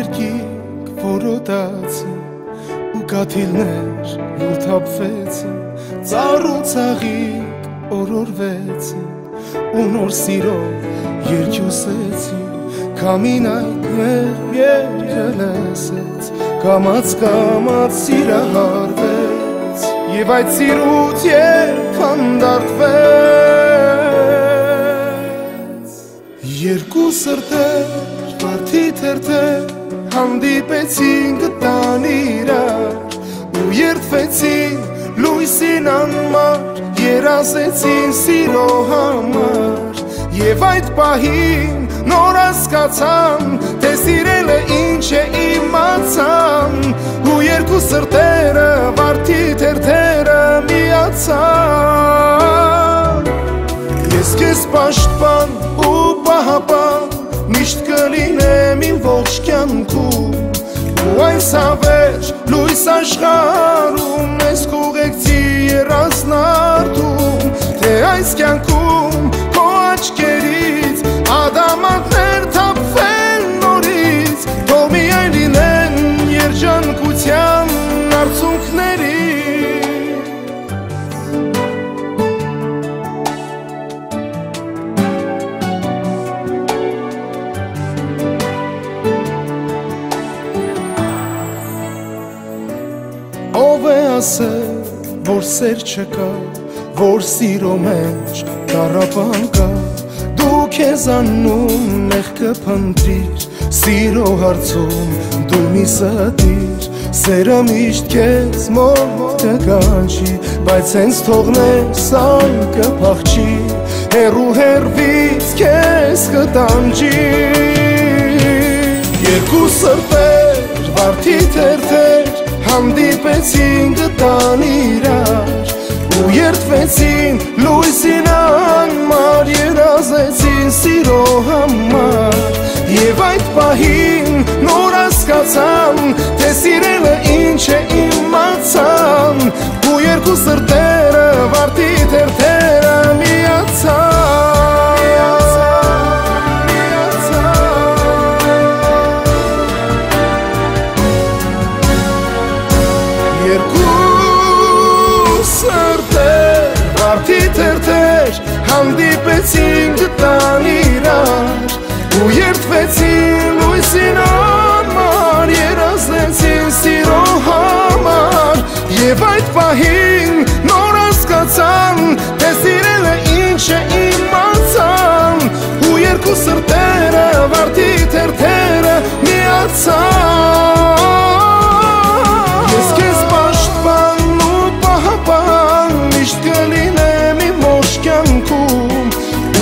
երկիկ որոտացը ու կաթիլներ լուր թափվեցը ծառ ու ծաղիկ օրորվեցը ու նոր սիրով երկյուսեցի Քամին այդ մեր երկը լսեց Կամաց սիրահարվեց Եվ այդ սիրուց երբ հանդարտվեց Երկու սրտեր, վարդի թերթեր Հանդիպեցին գտան իրար Ու երդվեցին լույսին անմար Երազեցին սիրո համար Եվ այդ պահին նոր հասկացան Թե սիրելը ինչ է իմացան Ու երկու սրտերը վարդի թերթերը միացան Ես քեզ պաշտպան ու պահապան Միշտ կլինեմ իմ ողջ կյանքում Ու այս հավերժ լույս աշխարհում Ես կուղեկցի երազնարդում Թե այս կյանքում քո աչքերից Ադամատներ թափվեն նորից Թող միայն լինեն երջանկության արցունքների Ով է ասել, որ սեր չկա, որ սիրո մեջ տառապան կա Դու քեզ աննում մեղքը փնտրիր, սիրո հարցում դու մի ստիր Սերը միշտ քեզ մոտ կկանչի, բայց հենց թողնես այն կփախչի Հեռու հեռվից քեզ կտանջի Երկու սրտեր, վարդի թերթեր Հանդիպեցին գտան իրար Ու երդվեցին լույսին անմար Երազեցին սիրո համար Եվ այդ պահին նոր հասկացան Թե սիրելը ինչ է իմացան Ու երկու սրտերը վարդի թերթերը միացան Հանդիպեցին գտան իրար Ու երդվեցին լույսին անմար Երազեցին սիրո համար Եվ այդ պահին նոր հասկացան Թե սիրելը ինչ է իմացան Ու երկու սրտերը վարդի թերթերը միացան Ես քեզ պաշտպան ու պահապան Միշտ կլինեմ իմ ողջ կյանքում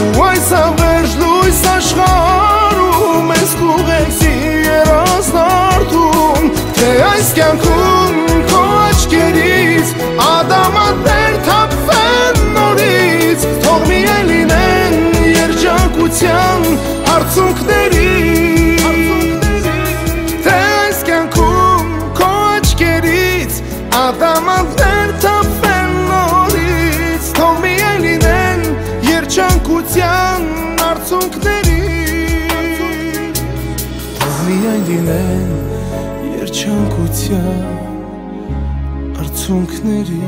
Ու այս հավերժ լույս աշխարհում Ես կուղեկցի երազնարդում Թե այս կյանքում քո աչքերից Ադամատներ թափվեն նորից Թող միայն լինեն երջանկության արցունքների Թե այս կյանքում քո աչքերից Ադամատներ թափվեն նորից Թող միայն լինեն երջանկության արցունքների Թող միայն լինեն երջանկության արցունքների